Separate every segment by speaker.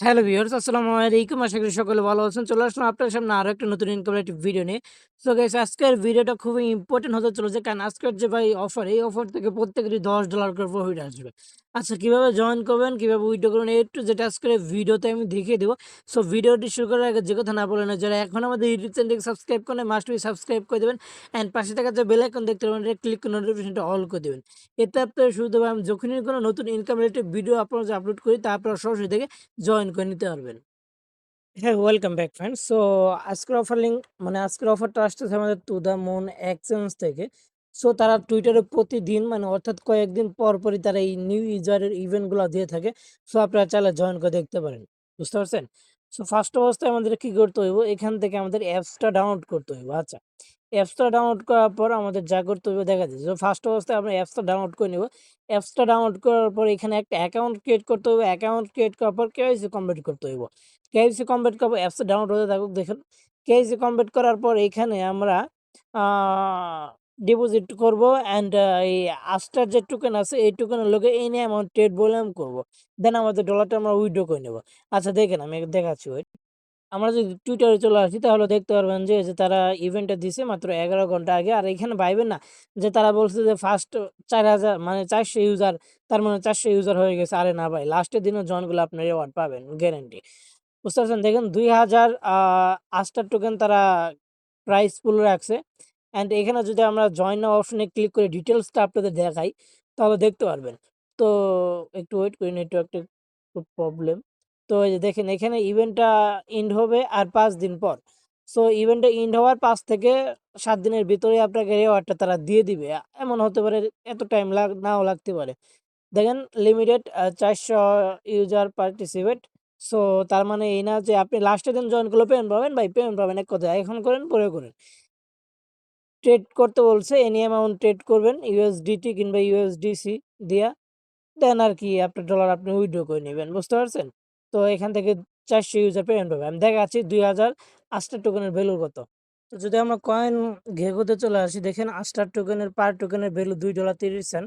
Speaker 1: Hello viewers, আসসালামু আলাইকুম। আশা করি সকলে ভালো আছেন। চলে আসলাম আপনার সামনে আরো একটা নতুন ইনফরমেটিভ ভিডিও নিয়ে। সো গাইস, আজকের ভিডিওটা খুবই ইম্পর্টেন্ট হতে চলেছে, কারণ আজকের যে ভাই অফার, এই অফার থেকে প্রত্যেকেরই $10 করে প্রফিট আসবে। আচ্ছা, কিভাবে জয়েন করবেন, কিভাবে উইথড্র করবেন, একটু যেটা আজকের ভিডিওতে আমি দেখিয়ে দেবো। সো ভিডিওটি শুরু করার আগে যে কথা না বলে না, যারা এখন আমাদের ইউটিউব চ্যানেলকে সাবস্ক্রাইব করেন, মাস্ট বি সাবস্ক্রাইব করে দেবেন। অ্যান্ড পাশে থাকা যে বেল আইকন দেখতে পাবেন, এটা ক্লিক করে নোটিফিকেশনটা অল করে দেবেন। এতে আপনার সুবিধা হবে, আমি যখনই কোনো নতুন ইনকাম রিলেটেড ভিডিও আপলোড করি, তা আপনারা সরাসরি থেকে জয়েন করে নিতে পারবেন। হ্যাঁ, ওয়েলকাম ব্যাক ফ্রেন্ডস। সো আজকের অফার লিঙ্ক, মানে আজকের অফারটা আসতেছে আমাদের টু দ্য মুন এক্সচেঞ্জ থেকে। সো তারা টুইটারে প্রতিদিন, মানে অর্থাৎ কয়েকদিন পর পরই তারা এই নিউ ইউজারের ইভেন্টগুলো দিয়ে থাকে। সো আপনারা চাইলে জয়েন করে দেখতে পারেন। বুঝতে পারছেন? সো ফার্স্ট অবস্থায় আমাদের কি করতে হইব, এখান থেকে আমাদের অ্যাপসটা ডাউনলোড করতে হইব। আচ্ছা, অ্যাপসটা ডাউনলোড করার পর আমাদের যা করতে হবে দেখা যাচ্ছে। তো ফার্স্ট অবস্থায় আমরা অ্যাপসটা ডাউনলোড করে নিব। অ্যাপসটা ডাউনলোড করার পর এখানে একটা অ্যাকাউন্ট ক্রিয়েট করতে হবে। অ্যাকাউন্ট ক্রিয়েট করার পর কেওয়াইসি কমপ্লিট করতে হইব। কেওয়াইসি কমপ্লিট করব, অ্যাপসটা ডাউনলোড হতে থাকুক দেখেন। কেওয়াইসি কমপ্লিট করার পর এখানে আমরা আ ডিপোজিট করব অ্যান্ড এই আস্টার যে টোকেন আছে, এই টোকেনের লগে এনি অ্যামাউন্ট ট্রেড বললাম করব। দেন আমাদের ডলারটা আমরা উইথড্র করে নেব। আচ্ছা দেখেন, আমি দেখাচ্ছি। আমরা যদি টুইটারে চলে আসি তাহলে দেখতে পারবেন যে তারা ইভেন্টটা দিছে মাত্র 11 ঘন্টা আগে। আর এখানে ভাইবেন না যে তারা বলছে যে ফার্স্ট 4000 মানে 400 ইউজার, তার মানে 400 ইউজার হয়ে গেছে। আরে না ভাই, লাস্টের দিনও জয়েনগুলো আপনি রিওয়ার্ড পাবেন গ্যারান্টি। বুঝতে পারছেন? দেখেন 2000 আস্টার টোকেন তারা প্রাইস পুল রাখছে। অ্যান্ড এখানে যদি আমরা জয়েন নাও অপশনে ক্লিক করে ডিটেইলসটা আপনাদের দেখাই তাহলে দেখতে পারবেন। তো একটু ওয়েট করি, নেটওয়ার্কটা একটু প্রবলেম। তো এই যে দেখেন, এখানে ইভেন্টটা এন্ড হবে আর ৫ দিন পর। সো ইভেন্টটা এন্ড হওয়ার ৫ থেকে ৭ দিনের ভিতরে আপনাকে রিওয়ার্ডটা তারা দিয়ে দিবে। এমন হতে পারে এত টাইম নাও লাগতে পারে। দেখেন লিমিটেড ৪০০ ইউজার পার্টিসিপেট। সো তার মানে এই না যে আপনি লাস্টের দিন জয়েন করলে পেমেন্ট পাবেন। ভাই পেমেন্ট পাবেন এক কথায়। এখন করেন, পরে করেন। ট্রেড করতে বলছে, এনি অ্যামাউন্ট ট্রেড করবেন ইউএসডিটি কিংবা ইউএসডিসি দিয়া। দেন আর কি আপনার ডলার আপনি উইথড্র করে নিবেন। বুঝতে পারছেন? তো এখান থেকে ৪০০ ইউজার পেমেন্ট পাবে। আমি দেখাচ্ছি ২০০০ আস্টার টোকেনের ভ্যালু কত। তো যদি আমরা কয়েন ঘেঘোতে চলে আসি, দেখেন আস্টার টোকেনের পার টোকেনের ভ্যালু $2.30।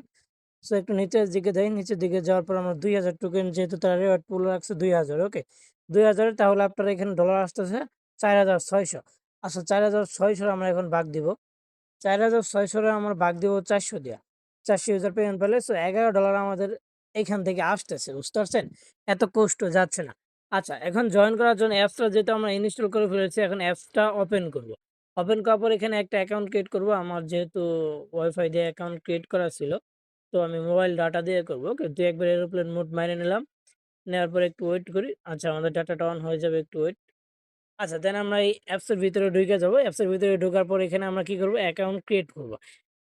Speaker 1: সো একটু নিচের দিকে যাই। নিচের দিকে যাওয়ার পর আমরা ২০০০ টোকেন, যেহেতু তারা রিওয়ার্ড পুল রাখছে ২০০০, ওকে? ২০০০ তাহলে আপনার এখানে ডলার আসতেছে ৪৬০০। আচ্ছা, ৪৬০০ আমরা এখন ভাগ দিব। ৪৬০০ আমরা ভাগ দিব ৪০০ দিয়া। ৪০০ ইউজার পেমেন্ট পেলে সো $11 আমাদের এইখান থেকে আসতেছে। বুঝতে পারছেন? এত কষ্ট যাচ্ছে না। আচ্ছা, এখন জয়েন করার জন্য অ্যাপসটা যেহেতু আমরা ইনস্টল করে ফেলেছি, এখন অ্যাপসটা ওপেন করব। ওপেন করার পর এখানে একটা অ্যাকাউন্ট ক্রিয়েট করব। আমার যেহেতু ওয়াইফাই দিয়ে অ্যাকাউন্ট ক্রিয়েট করা ছিল, তো আমি মোবাইল ডাটা দিয়ে করব। ওকে? ২-১ বার এরোপ্লেন মোড মাইরে নিলাম। নেওয়ার পরে একটু ওয়েট করি। আচ্ছা, আমাদের ডাটাটা অন হয়ে যাবে, একটু ওয়েট। আচ্ছা, দেন আমরা এই অ্যাপসের ভিতরে ঢুকে যাবো। অ্যাপসের ভিতরে ঢোকার পর এখানে আমরা কি করব? অ্যাকাউন্ট ক্রিয়েট করব।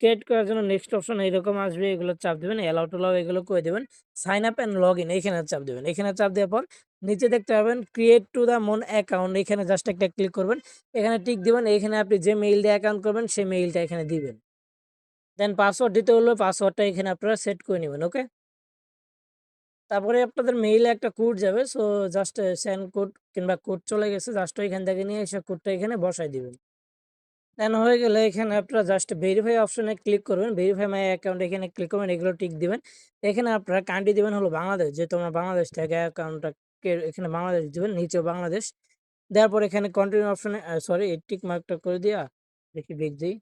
Speaker 1: ক্রিয়েট করার জন্য নেক্সট অপশন এরকম আসবে। এগুলো চাপ দিবেন। অ্যালাউ টু অ্যালাউ এগুলো করে দিবেন। Sign up and log in এইখানে চাপ দিবেন। এখানে চাপ দেওয়ার পর নিচে দেখতে পাবেন create to the moon account. এখানে জাস্ট একটা ক্লিক করবেন। এখানে টিক দিবেন। এখানে আপনি যে মেইল দিয়ে অ্যাকাউন্ট করবেন সেই মেইলটা এখানে দিবেন। দেন পাসওয়ার্ড দিতে হলে পাসওয়ার্ডটা এখানে আপনারা সেট করে নিবেন। ওকে? তারপরে আপনাদের মেইলে একটা কোড যাবে। সো জাস্ট সেন্ড কোড কিংবা কোড চলে গেছে, জাস্ট ওইখান থেকে নিয়ে এসে কোডটা এখানে বসাই দিবেন। দেন হয়ে গেলে এখানে আপনারা জাস্ট ভেরিফাই অপশনে ক্লিক করবেন। ভেরিফাই মাই অ্যাকাউন্ট এখানে ক্লিক করবেন, এগুলো টিক দিবেন। এখানে আপনারা কান্ট্রি দিবেন হলো বাংলাদেশ, যেহেতু আমরা বাংলাদেশ থেকে অ্যাকাউন্টটা এখানে বাংলাদেশ দিবেন, নিচেও বাংলাদেশ। দেওয়ার পর এখানে কন্টিনিউ অপশনে সরি, এই টিক মার্কটা করে দিয়া দেখি বেগ দেই।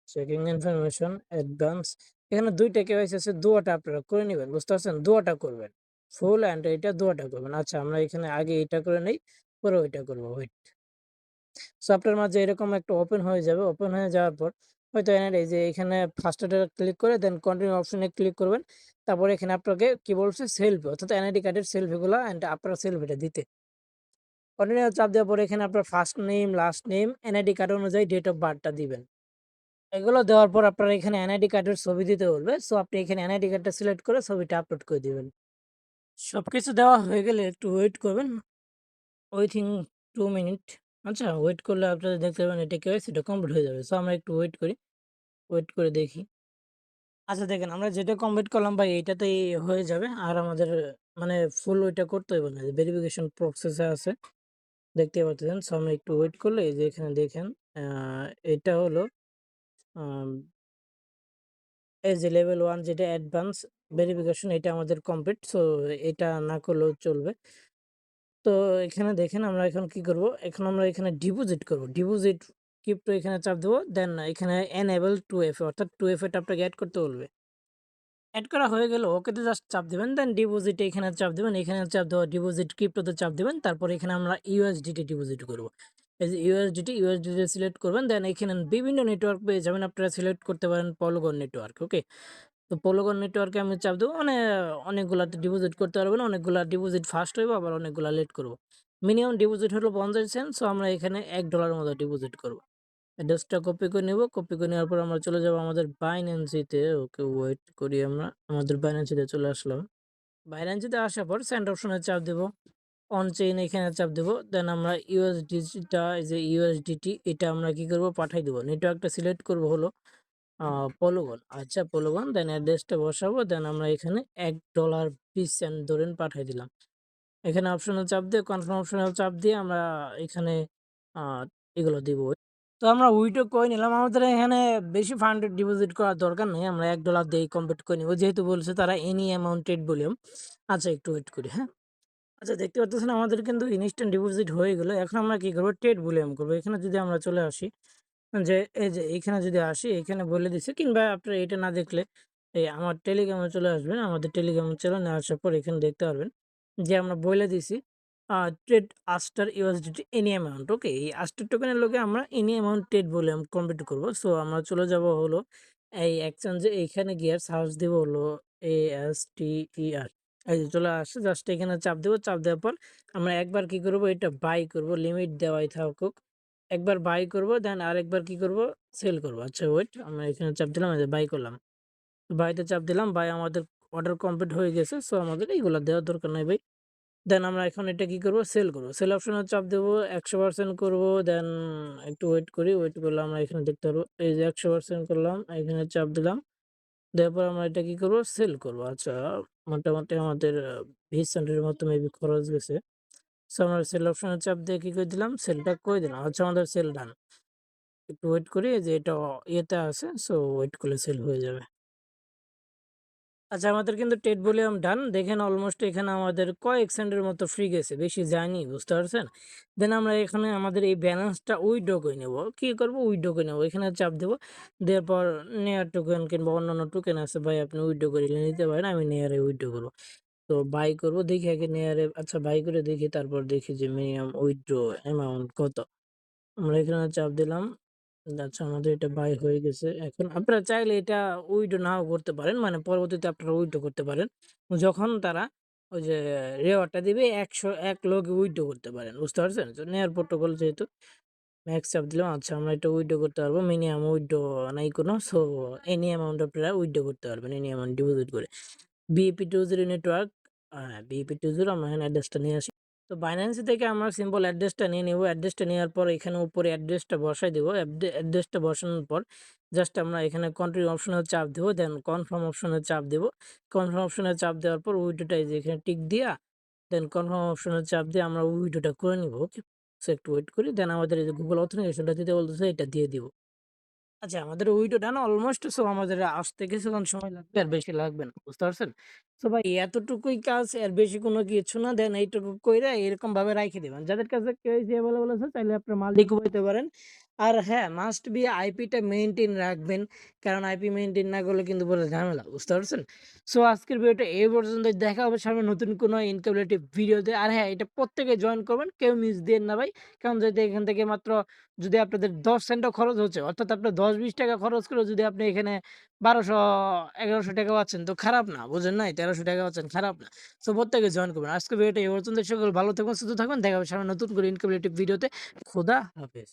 Speaker 1: চেকিং ইনফরমেশন অ্যাডভান্স, এখানে ২ টা কেওয়াইসি আছে, দুয়াটা আপনারা করে নিবেন। বুঝতে পারছেন? দুয়াটা করবেন। ফুল অ্যান্ড এইটা দুয়াটা করবেন। আচ্ছা, আমরা এখানে আগে এটা করে নেই, পরে ওইটা করব। ওয়েট। সো আপনার মাঝে এরকম একটা ওপেন হয়ে যাবে। ওপেন হয়ে যাওয়ার পর হয়তো এনার এই যে এখানে ফার্স্ট এটা ক্লিক করে দেন কন্টিনিউ অপশনে ক্লিক করবেন। তারপরে এখানে আপনাকে কি বলছে, সেলফি অর্থাৎ এনআইডি কার্ডের সেলফিগুলা অ্যান্ড আপনার সেলফিটা দিতে। কন্টিনিউ চাপ দেওয়ার পরে এখানে আপনার first name, last name, NID card অনুযায়ী ডেট অফ বার্থটা দিবেন। এগুলো দেওয়ার পর আপনার এখানে এনআইডি কার্ডের ছবি দিতে বলবে। সো আপনি এখানে এনআইডি কার্ডটা সিলেক্ট করে ছবিটা আপলোড করে দিবেন। সবকিছু দেওয়া হয়ে গেলে একটু ওয়েট করবেন। Within 2 minute. আচ্ছা, ওয়েট করলে আপনারা দেখতে পাবেন এটা কেওয়াইসিটা কমপ্লিট হয়ে যাবে। সো আমরা একটু ওয়েট করি। ওয়েট করে দেখি। আচ্ছা দেখেন, আমরা যেটা কমপ্লিট করলাম ভাই এইটাতেই হয়ে যাবে। আর আমাদের মানে ফুল ওইটা করতে হবে না। ভেরিফিকেশন প্রসেসে আছে। দেখতেই পাচ্ছেন। সো আমরা একটু ওয়েট করলে এই যে এখানে দেখেন আ এটা হলো আম এই যে লেভেল 1 যেটা অ্যাডভান্স ভেরিফিকেশন, এটা আমাদের কমপ্লিট। সো এটা না করলেও চলবে। তো এখানে দেখেন আমরা এখন কি করব? এখন আমরা এখানে ডিপোজিট করব। ডিপোজিট ক্রিপ্টো এখানে চাপ দেব। দেন এখানে এনেবল 2FA অর্থাৎ 2FA টা আপনাকে এড করতে বলবে। এড করা হয়ে গেল ওকেতে জাস্ট চাপ দিবেন। দেন ডিপোজিট এখানে চাপ দিবেন। এখানে চাপ দেওয়া ডিপোজিট ক্রিপ্টোতে চাপ দিবেন। তারপর এখানে আমরা USDT ডিপোজিট করব। এই যে USDT সিলেক্ট করবেন। দেন এখানে বিভিন্ন নেটওয়ার্ক পেয়ে যাবেন। আপনারা সিলেক্ট করতে পারেন Polygon নেটওয়ার্ক। ওকে? তো Polygon নেটওয়ার্কে আমি চাপ দেব। মানে অনেকগুলাতে ডিপোজিট করতে পারবেন। অনেকগুলা ডিপোজিট ফাস্ট হইব আবার অনেকগুলা লেট করব। মিনিমাম ডিপোজিট হলো 50 সেন্ট। সো আমরা এখানে $1 মতো ডিপোজিট করব। অ্যাড্রেসটা কপি করে নেব। কপি করে নেওয়ার পর আমরা চলে যাব আমাদের বাইন্যান্সিতে। ওকে ওয়েট করি আমরা। আমাদের বাইন্যান্সিতে চলে আসলাম। বাইন্যান্সিতে আসার পর সেন্ড অপশনে চাপ দেব। অন চেইন এখানে চাপ দেব। দেন আমরা USDT এই যে USDT এটা আমরা কি করব? পাঠাই দেব। নেটওয়ার্কটা সিলেক্ট করব হলো Polygon। আচ্ছা Polygon দেন অ্যাড্রেসটা বসাবো। দেন আমরা এখানে $1 20 সেন্ট ধরেন পাঠাই দিলাম। এখানে অপশনে চাপ দিয়ে কনফার্ম অপশনে চাপ দিয়ে আমরা এখানে আ এগুলো দিব। তো আমরা উইথড্র করে নিলাম। আমাদের এখানে বেশি ফান্ড ডিপোজিট করার দরকার নেই। আমরা $1 দিয়েই কমপ্লিট করে নিব। যেহেতু বলছে তারা এনি অ্যামাউন্ট ট্রেড ভলিউম। আচ্ছা একটু ওয়েট করি, হ্যাঁ? আচ্ছা দেখতে পাচ্ছেন আমাদের কিন্তু ইনস্ট্যান্ট ডিপোজিট হয়ে গেল। এখন আমরা কি করব? ট্রেড ভলিউম করব। এখানে যদি আমরা চলে আসি যে এই যে এইখানে যদি আসি এখানে বলে দিছে কিংবা আপনারা এটা না দেখলে এই আমার টেলিগ্রামে চলে আসবেন। আমাদের টেলিগ্রাম চ্যানেলে আসার পর এখানে দেখতে পারবেন যে আমরা বলে দিছি ট্রেড আস্টার USDT এনি অ্যামাউন্ট। ওকে? এই আস্টার টোকেনের লগে আমরা any amount trade volume complete করব। সো আমরা চলে যাব হলো এই এক্সচেঞ্জে এইখানে গিয়ে সার্চ দিব হলো ASTER। এই যে চলে আসছে জাস্ট এখানে চাপ দেব। চাপ দেওয়ার পর আমরা একবার কি করব? এটা বাই করব। লিমিট দেওয়াই থাকুক। একবার বাই করব দেন আরেকবার কি করব? সেল করব। আচ্ছা ওয়েট আমরা এখানে চাপ দিলাম এই যে বাই করলাম। বাইতে চাপ দিলাম। বাই আমাদের অর্ডার কমপ্লিট হয়ে গেছে। সো আমাদের এইগুলা দেওয়ার দরকার নাই ভাই। দেন আমরা এখন এটা কি করব? সেল করব। সেল অপশনে চাপ দেব 100% করব। দেন একটু ওয়েট করি। ওয়েট করলে আমরা এখানে দেখতে পারবো। এই যে 100% করলাম। এখানে চাপ দিলাম। দেওয়ার পর আমরা এটা কি করব? সেল করব। আচ্ছা মোটামুটি আমাদের 20 সেন্টের মতো মেবি খরচ গেছে। সো আমরা সেল অপশনে চাপ দিয়ে কি করে দিলাম? সেলটা করে দিলাম। আচ্ছা আমাদের সেল ডান। একটু ওয়েট করি যে এটা ইয়েতে আছে। সো ওয়েট করলে সেল হয়ে যাবে। আচ্ছা আমাদের কিন্তু টেট ভলিউম ডান। দেখেন অলমোস্ট এখানে আমাদের কয়েক সেন্টের মতো ফ্রি গেছে। বেশি যায়নি, বুঝতে পারছেন? দেন আমরা এখানে আমাদের এই ব্যালেন্সটা উইথড্র করে নেব। কি করব? উইথড্র করে নেব। এখানে চাপ দেব। দেওয়ার পর নেয়ার টোকেন কিংবা অন্যান্য টোকেন আছে ভাই আপনি উইথড্র করে নিতে পারেন। আমি নেয়ারে উইথড্র করব। তো বাই করব। দেখি আগে নেয়ারে আচ্ছা বাই করে দেখি তারপর দেখি যে মিনিমাম উইথড্র অ্যামাউন্ট কত? আমরা এখানে চাপ দিলাম। আচ্ছা আমাদের এটা বাই হয়ে গেছে। এখন আপনারা চাইলে এটা উইথড্র নাও করতে পারেন। মানে পরবর্তীতে আপনারা উইথড্র করতে পারেন। যখন তারা ওই যে রিওয়ার্ডটা দিবে ১ লগে উইথড্র করতে পারেন। বুঝতে পারছেন? তো নেয়ার প্রোটোকল যেহেতু ম্যাক্স চাপ দিলাম। আচ্ছা আমরা এটা উইথড্র করতে পারবো। মিনিমাম উইথড্র নাই কোনো। সো এনি অ্যামাউন্ট আপনারা উইথড্র করতে পারবেন। এনি অ্যামাউন্ট ডিপোজিট করে। BEP20 নেটওয়ার্ক BEP20 আমরা এখানে অ্যাড্রেসটা নিয়ে আসি। তো বাইন্যান্স থেকে আমরা সিম্পল অ্যাড্রেসটা নিয়ে নেব। অ্যাড্রেসটা নেওয়ার পর এখানে উপরে অ্যাড্রেসটা বসাই দেব। অ্যাড্রেসটা বসানোর পর জাস্ট আমরা এখানে কন্টিনিউ অপশনে চাপ দেব। দেন কনফার্ম অপশনে চাপ দেব। কনফার্ম অপশনে চাপ দেওয়ার পর উইথড্রটা এই যে এখানে টিক দিয়া দেন কনফার্ম অপশনে চাপ দিয়ে আমরা উইথড্রটা করে নিব। ওকে? সো একটু ওয়েট করি। দেন আমাদের এই যে গুগল অথেন্টিকেশনটা দিতে বলতেছে এটা দিয়ে দিব। আচ্ছা আমাদের উইডো ডান অলমোস্ট। সো আমাদের আসতে কিছুক্ষণ সময় লাগবে আর বেশি লাগবে না, বুঝতে পারছেন? তো ভাই এতটুকুই কাজ, এর বেশি কোনো কিছু না। দেন এইটুকু কইরা এরকম ভাবে রাইখে দিবেন। যাদের কাছে কেওয়াইসি এভেলেবল আছে চাইলে আপনার মাল রিকভার পারেন। আর হ্যাঁ মাস্ট বি আইপিটা মেইনটেইন রাখবেন। কারণ আইপি মেইনটেইন না করলে কিন্তু পরে ঝামেলা, বুঝতে পারছেন? সো আজকের ভিডিওটা এই পর্যন্তই। দেখা হবে সামনে নতুন কোনো ইনকাম রিলেটেড ভিডিওতে। আর হ্যাঁ এটা প্রত্যেকে জয়েন করবেন, কেউ মিস দিয়েন না ভাই। কারণ যদি এখান থেকে মাত্র যদি আপনাদের ১০ সেন্টও খরচ হচ্ছে অর্থাৎ আপনার ১০-২০ টাকা খরচ করে যদি আপনি এখানে ১২০০-১১০০ টাকা পাচ্ছেন তো খারাপ না, বুঝেন নাই? ১৩০০ টাকা পাচ্ছেন খারাপ না। সো প্রত্যেকে জয়েন করবেন। আজকের ভিডিওটা এই পর্যন্ত। সকল ভালো থাকবেন, সুস্থ থাকবেন। দেখা হবে সামনে নতুন করে ইনকাম রিলেটেড ভিডিওতে। খোদা হাফেজ।